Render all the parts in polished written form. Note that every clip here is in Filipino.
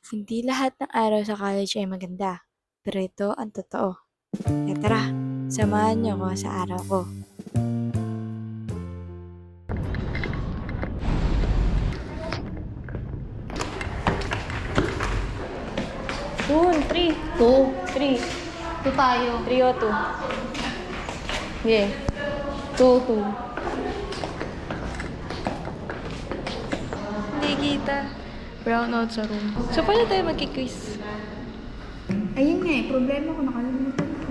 Hindi lahat ng araw sa college ay maganda, pero ito ang totoo. Kaya tara, samahan niyo ako sa araw ko. Soon, 3. 2. 3. 2 tayo. 3 o 2. Yeah. 2, 2. Hindi kita. Brown out sa room. So, paano tayo magkiquiz? Ayun nga eh, problema ko nakalimutan ko.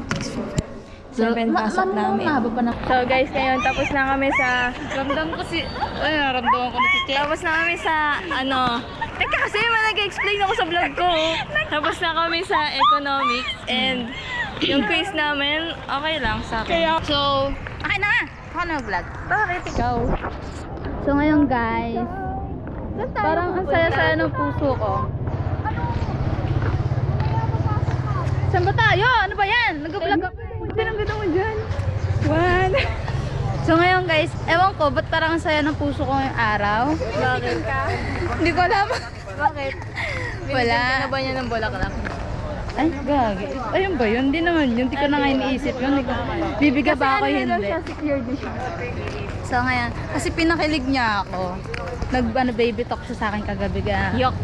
7 pasok namin. Mahaba pa na. So guys, ngayon tapos na kami sa... Ramdam ko si... Ay, naramdaman ko na si Che. Tapos na kami sa ano... Teka kasi nag-explain ako sa vlog ko. Tapos na kami sa economics and yung quiz namin, okay lang sa akin. So, okay na! Paano vlog? Bakit ikaw? So ngayon guys, parang ang saya-saya ng puso ko. Saan ba tayo? Ano ba yan? Nag-vlog ako. Ang ganda mo dyan. One. So ngayon guys, ewan ko, ba't parang ang saya ng puso ko ngayong araw? Bakit ka? Hindi ko alam. Bakit? Wala. Binigyan ka na ba niya ng bulaklak? Ay, gagi. Ayun ba yun? Hindi naman yun. Hindi ko na nga iniisip yun. Bibigyan ba ako hindi? So ngayon, kasi pinakilig niya ako. Baby talk siya sa akin kagabi ka. Yok.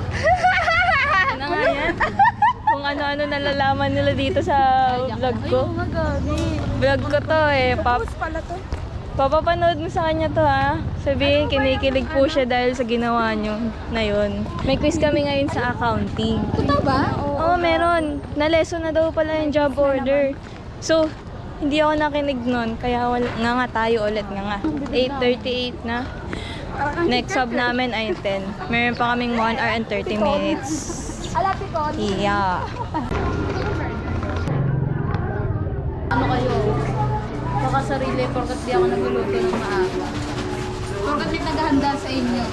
Ano nga yan? Kung ano-ano nalalaman nila dito sa vlog ko. Vlog ko to eh. Papapanood mo sa kanya to ha. Sabihin, kinikilig po siya dahil sa ginawa nyo na yun. May quiz kami ngayon sa accounting. Totoo ba? Oo, meron. Na-lesson na daw pala yung job order. So, hindi ako nakinig nun. Kaya nga tayo ulit nga. 8:38 na. Next sub namin ay 10. Meron pa kaming 1 hour and 30 minutes. Yeah. Ano kayo? Baka sarili, porkat di ako nagluluto ng maaga. Porkat may naghahanda sa inyo.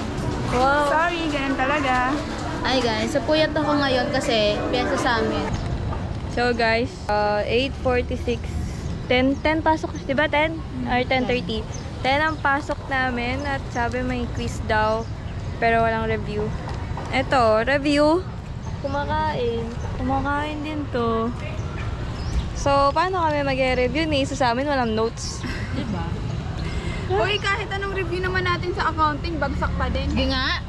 Wow. Sorry, ganun talaga. Ay guys, so puyat ako ngayon kasi piyesa sa amin. So guys, 8:46. 10 pasok, di ba 10? Or 10:30. 10 ang pasok namin at sabi may quiz daw pero walang review. Eto, review. Kumakain din to. So, paano kami mag-review ni? Isa sa amin walang notes. Diba? Uy, kahit anong review naman natin sa accounting, bagsak pa din. Hindi nga.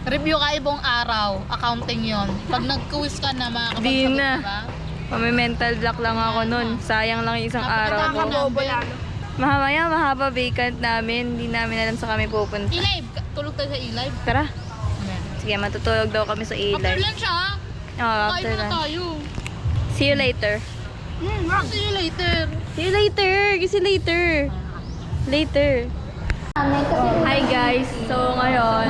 Review ka ibang araw. Accounting yon. Pag nag-quiz ka na, makakapagsagot Di na. diba? Mental block lang ako nun. Sayang lang yung isang araw ko. Nakakabobo lalo. Mamaya mahaba vacant namin. Hindi namin alam sa kami pupunta. E-live. Tulog tayo sa e-live. Tara. Sige, matutulog daw kami sa After e-live. lunch ha. Oh, Kain after na lunch. tayo. See you later. See you later. See you later. See you later. Later. Hi guys. So ngayon,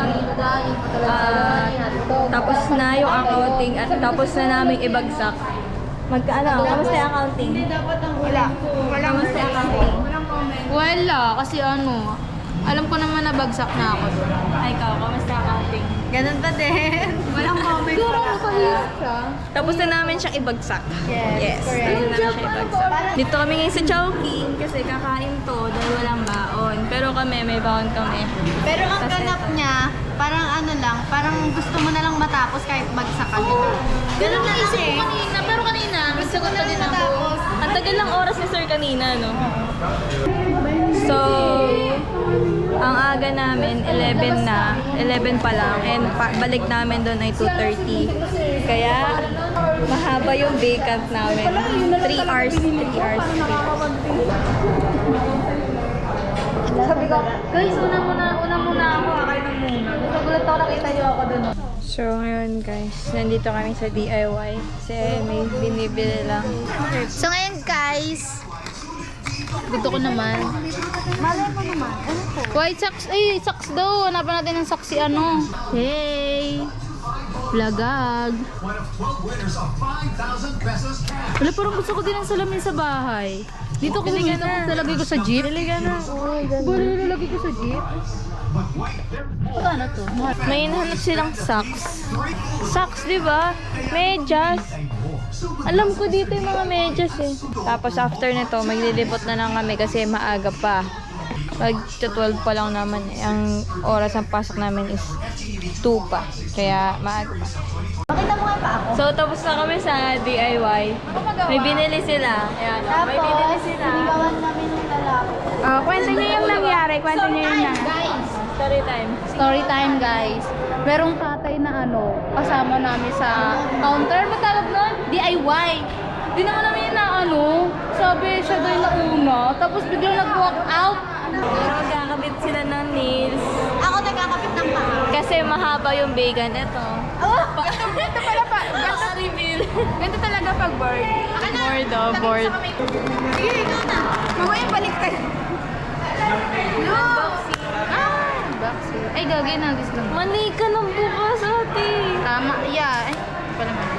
tapos na yung accounting at tapos na naming ibagsak. Kamusta yung accounting? Kamusta yung accounting? Wala. Kasi ano, alam ko naman na bagsak na ako doon. Ay, ikaw, kamusta yung accounting? Ganun pa din. Walang comment. Siguro makahirap siya. Tapos na namin siyang ibagsak. Yes, Tapos na namin siya ibagsak. Dito kami ngayon sa Chowking kasi kakain to dahil walang baon. Pero kami, may baon kami. Pero ang Tas ganap eto. niya, parang ano lang, parang gusto mo na lang matapos kahit bagsak ka na. Ganun na Naisip kasi. ko kanina, pero kanina, nagsagot pa din ako. Matapos. Ang tagal lang oras ni Sir kanina, no? So, ang aga namin, 11 na. 11 pa lang. And balik namin doon ay 2:30. Kaya, mahaba yung vacant namin. 3 hours. 3 hours. Sabi ko, guys, una muna ako, akain na muna. Nagulat ako, nakita niyo ako doon. So, ngayon guys, nandito kami sa DIY. Kasi may binibili lang. So ngayon guys, gusto ko naman. Malay mo naman. Ano po? White socks, ay socks daw. Hanapan natin ng socks si ano. Hey! Lagag. Wala, parang gusto ko din ng salamin sa bahay. Dito ko gusto ko lalagay ko sa jeep. Bili ka na. Bali lalagay ko sa jeep. Ano to? May hinahanap silang socks. Socks, di ba? Medyas. Alam ko dito yung mga medyas eh. Tapos after nito, maglilibot na lang kami kasi maaga pa. Mag-12 pa lang naman eh. Ang oras ng pasok namin is 2 pa. Kaya maaga pa. Pakita mo nga pa ako. So, tapos na kami sa DIY. May binili sila. Ayan, may binili sila. Sinigawan kami ng lalaki. Kwento niyo yung nangyari. Kwento niyo yung Guys, Story time. Story time, guys. Merong tatay na kasama namin sa counter. Matawag nun? DIY. Di naman namin na sabi siya doon na una. Tapos biglang nag-walk out. Pero magkakabit sila ng nails. ako nagkakapit ng paa. Kasi mahaba yung vegan. Ito. Ganito pala pa. Naka-reveal. Ganito talaga pag board. Board oh, board. Sige, ikaw na. Mamaya baliktad. Boxy. Ay, gagay na. Gusto lang. Mali ka ng bukas, ate. Tama. Yeah. Ay, pala mali.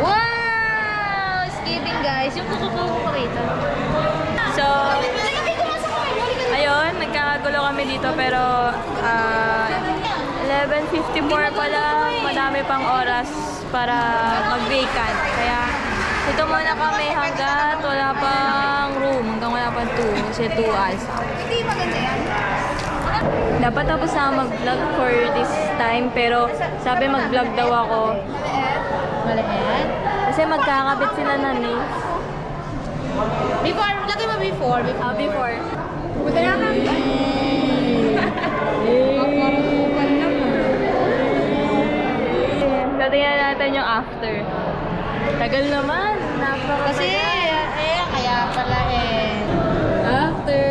Wow! Skipping, guys. Yung kukukuha ko rito. So, ayun, nagkakagulo kami dito pero 11:54 pa lang, madami pang oras para mag-vacant. Kaya dito muna kami hanggat wala pang room, hanggang wala pang 2, kasi 2 hours. Hindi maganda yan. Dapat tapos na mag-vlog for this time pero sabi mag-vlog daw ako. Maliit. Kasi magkakabit sila na nails. Before, lagay mo before. Before. Buta na lang. So, tingnan natin yung after. Tagal naman. Kasi, kaya pala After,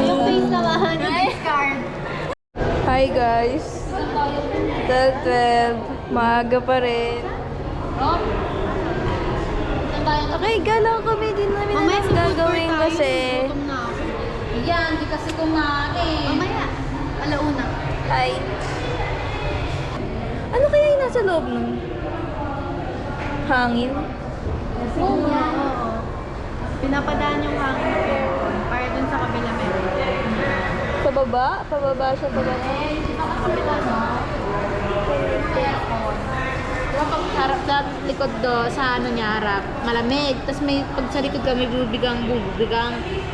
Yung face naman, discard. Hi guys. 12, maaga pa rin. Okay, galaw kami din namin Mamaya na sa gagawin food court tayo, kasi. gutom na ako. Yan, di kasi kumain. Mamaya, alauna. Hi. Ano kaya yung nasa loob nun? Hangin? Oo. Pinapadaan yung hangin ng aircon para dun sa kabila meron. Sa baba? Pababa siya pa ba? Sa kabila no? Aircon. Kapag harap sa likod sa niya harap, malamig. Tapos may pag sa likod ka, may bubigang.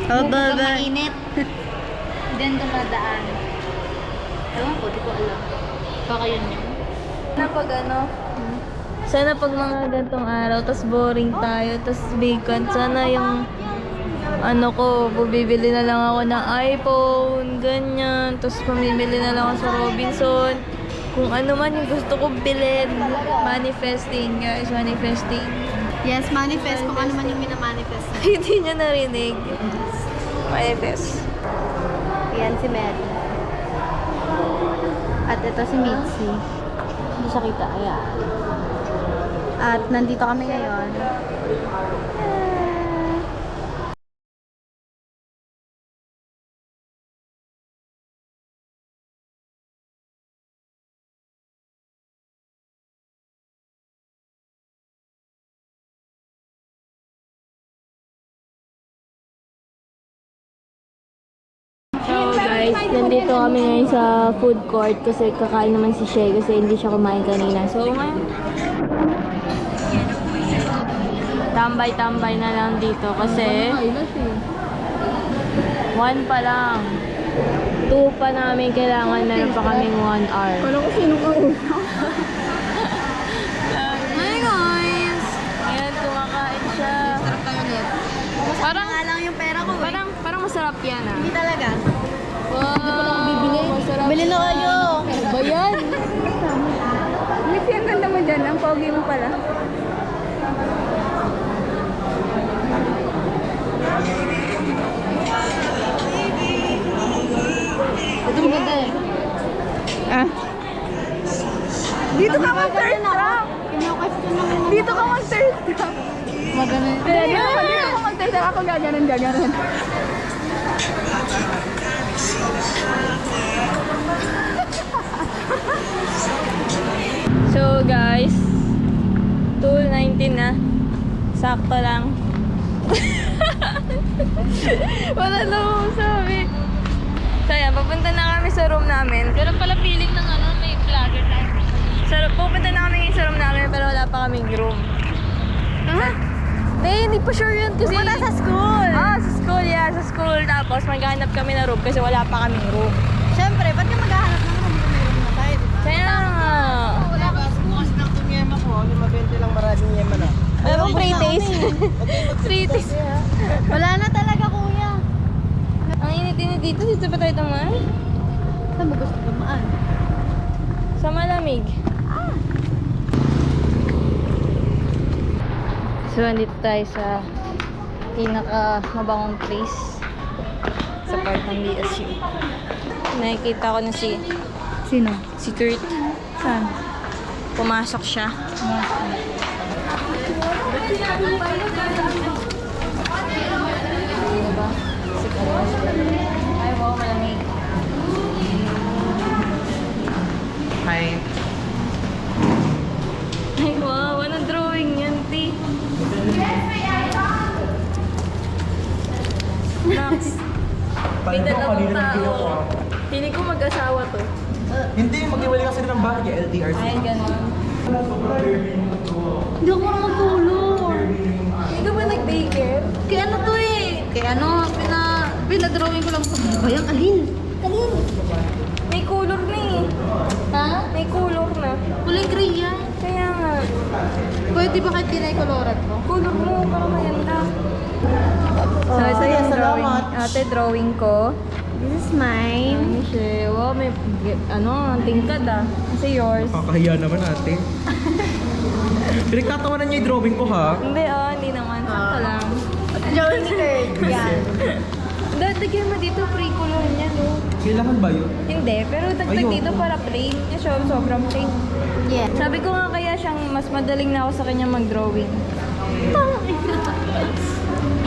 Mainit. Then dumadaan. Ewan ko, di ko alam. Baka yun yun. Sana pag mga gantong araw, tas boring tayo, tas vacant, sana yung bubibili na lang ako ng iPhone, ganyan, tas pamimili na lang ako sa Robinson. Kung ano man yung gusto kong bilhin, manifesting guys, manifesting. Yes, manifest kung ano man yung minamanifest. Hindi niya narinig. Manifest. Yan si Mary. At ito si Mitzi. Hindi siya kita, ayan. At nandito kami ngayon. So guys, nandito kami ngayon sa food court kasi kakain naman si Shay kasi hindi siya kumain kanina. So ngayon, tambay-tambay na lang dito kasi 1 pa lang. 2 pa namin kailangan, meron pa kaming 1 hour. Kala ko sino ka Hi guys! Ayan, kumakain siya. Sarap tayo ulit. Parang, Nga lang yung pera ko eh. parang masarap yan ah. Hindi talaga. Wow! Masarap Bili na yan. kayo. Ano ba yan? Mitzi, ang ganda mo dyan. Ang pogi mo pala. Ito maganda eh. Dito ka mag-third trap. Kino-question lang yung Dito ka mag-third trap. maganda. Dito ka mag-third trap. Ako gaganon. So guys, 2:19 na. Sakto lang. Wala na akong sabi. So yan, papunta na kami sa room namin. Pero pala feeling ng may vlogger na. Pupunta na kami ngayon sa room namin pero wala pa kaming room. Ha? Hindi pa sure yun kasi... Pumunta sa school. Sa school, yeah. Sa school. Tapos maghanap kami na room kasi wala pa kaming room. Siyempre, ba't ka maghahanap ng room kung may room na tayo? malamig. So, andito tayo sa pinaka-mabangong place sa part ng BSU. Nakikita ko na si Sino? Kurt. Saan? Pumasok siya. Ano ba? Si Kurt. Ay, wow, malamig. Hi. Ay, wow, anong drawing yan, Ti? Max. May dalawang tao. Hindi ko mag-asawa to. Hindi, mag-iwalay kasi ng bahay kay LDR. Ay, ganun. Hindi ako marunong magkulor. Hindi ka ba nag-daycare? Kaya ano to eh? Kaya ano, pinadrawing ko lang sa bayang alin. Alin? May color na eh. Ha? May color na. Kulay gray yan. Kaya nga. Pwede ba kahit kinay-coloran mo? Color mo, para maganda. So, ito sige, yung drawing. salamat. Ate, drawing ko. This is mine. Ano siya? Wow, may, ang tingkad ah. Kasi yours. Kakahiya naman ate. Pinagtatawanan niya yung drawing ko ha. Hindi hindi naman. Sakto lang. Jones skirt. Yan. Dagdagan mo dito, free color niya, no? Kailangan ba yun? Hindi, pero dagdag Ayoko. dito para plain. Yung sobrang plain. Yeah. Sabi ko nga kaya siyang mas madaling na ako sa kanya mag-drawing.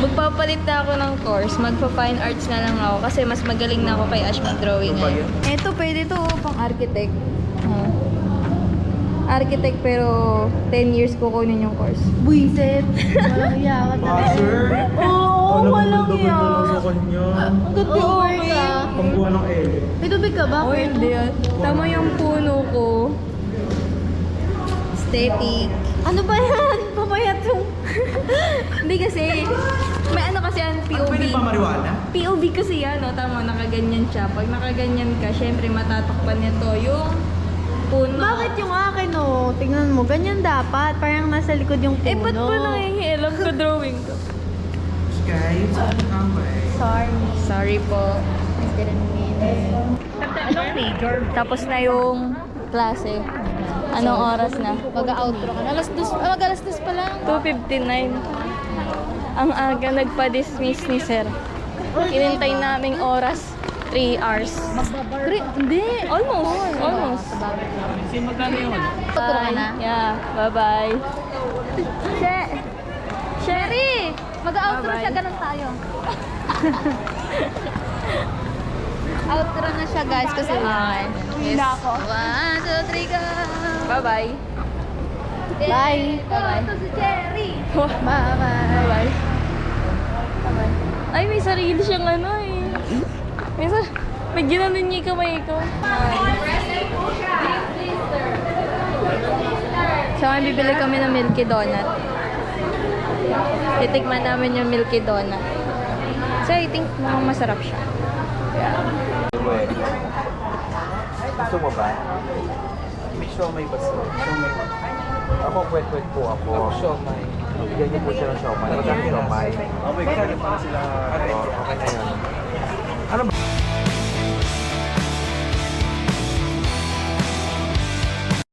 Magpapalit na ako ng course. Magpa-fine arts na lang ako kasi mas magaling na ako kay Ash mag-drawing Ano ba ngayon. Ito, pwede to pang architect. Architect pero 10 years kukunin yung course. Buisit. Walang yawa Sir? Oo, walang yan. sa kanya. Ang ganda okay. Pangbuha ng L. May tubig ka ba? Oh, hindi yan. Tama yung puno ko. Aesthetic. Ano ba yan? Pamayat yung... Hindi kasi, may ano kasi yan, Ano POV. pwede pa marijuana? POV kasi yan, no? Tama, nakaganyan siya. Pag nakaganyan ka, syempre matatakpan nito yung puno. Bakit yung akin oh? Tingnan mo, ganyan dapat. Parang nasa likod yung puno. Eh, ba't ba nangingialam ko drawing ko? Guys, ano tama eh. Sorry. Sorry po. I didn't mean it. Tapos na yung klase. Anong oras na? Mag-outro ka na. Mag-alas 2 pa lang. 2:59. Ang aga nagpa-dismiss ni sir. Inintay naming oras, 3 hours. Hindi. Almost. Outro ka na? Yeah, bye-bye. Sherry! Mag-outro Bye-bye. siya, ganun tayo. Outro na siya guys kasi Okay. Yes. 1, 2, 3, go! Bye-bye. Bye! Bye-bye. Ito si Cherry! Bye-bye. Bye-bye. Bye-bye. Ay, may sarili siyang ano eh. May ginanon niya yung kamay ko. So, bibili kami ng Milky Donut. Titikman namin yung Milky Donut. So, I think mukhang masarap siya. Gusto mo ba? May siomay ba sir? Siomay ba? Ako, kwet-kwet po ako. Ako, siomay. Bigyan niyo po siya ng siomay. Magkano siomay? Okay, kasali pa sila. Okay na yun. Ano ba?